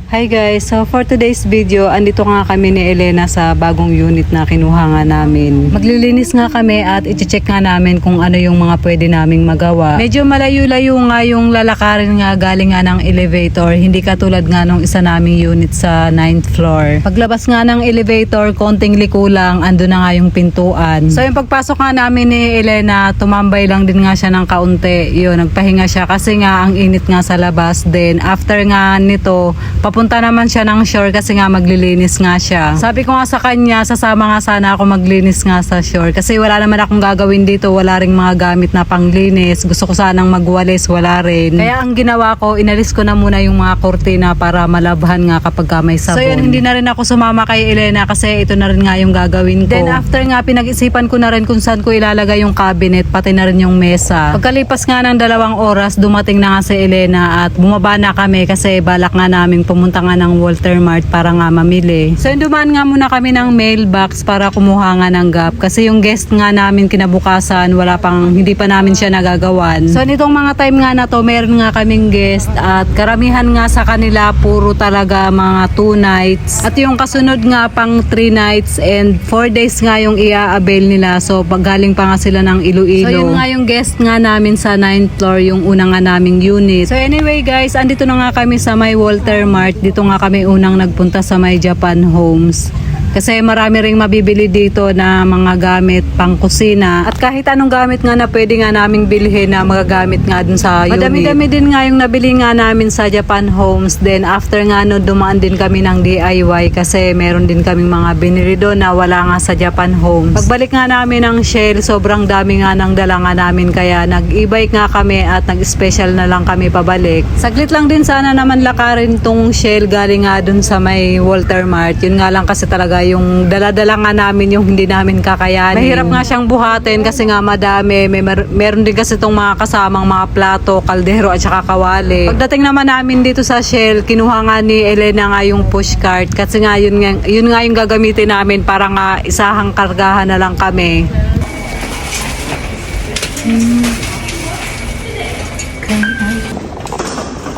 Hi guys, so for today's video, andito nga kami ni Elena sa bagong unit na kinuha nga namin. Maglilinis nga kami at i-check nga namin kung ano yung mga pwede naming magawa. Medyo malayo-layo nga yung lalakarin nga galing nga ng elevator, hindi katulad nga nung isa naming unit sa 9th floor. Paglabas nga ng elevator, konting liko lang, ando na nga yung pintuan. So yung pagpasok nga namin ni Elena, tumambay lang din nga siya ng kaunti. Yun, nagpahinga siya kasi nga ang init nga sa labas. Then after nga nito, papunta naman siya ng shore kasi nga maglilinis nga siya. Sabi ko nga sa kanya, sasama nga sana ako maglinis nga sa shore kasi wala naman akong gagawin dito, wala ring mga gamit na panglinis. Gusto ko sanang magwalis, wala rin. Kaya ang ginawa ko, inalis ko na muna yung mga kortina para malabhan nga kapag may sabon. So yun, hindi na rin ako sumama kay Elena kasi ito na rin nga yung gagawin ko. Then after nga, pinag-isipan ko na rin kung saan ko ilalagay yung cabinet, pati na rin yung mesa. Pagkalipas nga ng 2 oras, dumating na nga si Elena at bumaba na kami kasi balak nga namin pumunta nga ng Walter Mart para nga mamili. So dumaan nga muna kami ng mailbox para kumuha nga ng gap kasi yung guest nga namin kinabukasan hindi pa namin siya nagagawan. So nitong mga time nga na to, meron nga kaming guest at karamihan nga sa kanila puro talaga mga 2 nights at yung kasunod nga pang 3 nights and 4 days nga yung i-avail nila. So galing pa nga sila ng Iloilo. So yun nga yung guest nga namin sa 9th floor, yung una nga naming unit. So anyway guys, andito na nga kami sa may Walter Mart. Dito nga kami unang nagpunta sa may Japan Homes. Kasi marami ring mabibili dito na mga gamit pang kusina. At kahit anong gamit nga na pwede nga naming bilhin na magagamit nga dun sa unit. Madami-dami din nga yung nabili nga namin sa Japan Homes. Then after nga no, dumaan din kami ng DIY kasi meron din kaming mga binili doon na wala nga sa Japan Homes. Pagbalik nga namin ng Shell, sobrang dami nga ng dala nga namin kaya nag-e-bike nga kami at nag-special na lang kami pabalik. Saglit lang din sana naman lakarin tong Shell galing nga dun sa may Walter Mart. Yun nga lang kasi talaga yung dala-dala nga namin yung hindi namin kakayanin. Mahirap nga siyang buhatin kasi nga madami. Meron din kasi itong mga kasamang mga plato, kaldero at saka kawali. Pagdating naman namin dito sa Shell, kinuha nga ni Elena nga yung pushcart kasi nga yun nga yung gagamitin namin para nga isahang kargahan na lang kami.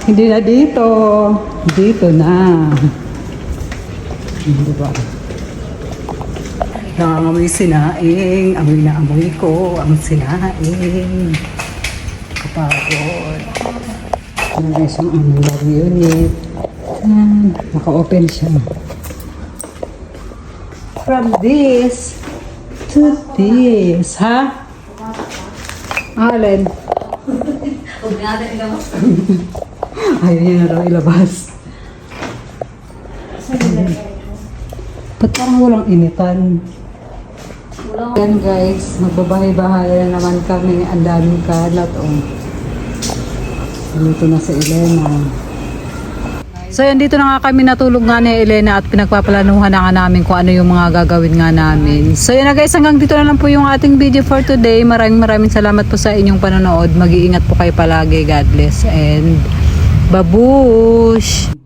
Hindi na dito. Dito na. Diba? Nangangamoy sinaing. Amoy na amoy ko ang sinaing. Kapagod. Ano guys yung aming bagong unit. Naka-open siya. From this to this. Ha? Alin? Huwag natin ilabas. Ayaw niya na daw ilabas. Ba't parang walang initan? Yan guys, magbabahay-bahay na naman kami. Ang daming kalat. Dito na si Elena. So yan, dito na nga kami natulog nga ni Elena at pinagpaplanuhan na nga namin kung ano yung mga gagawin nga namin. So yan na guys, hanggang dito na lang po yung ating video for today. Maraming salamat po sa inyong panonood. Mag-iingat po kayo palagi. God bless and babush!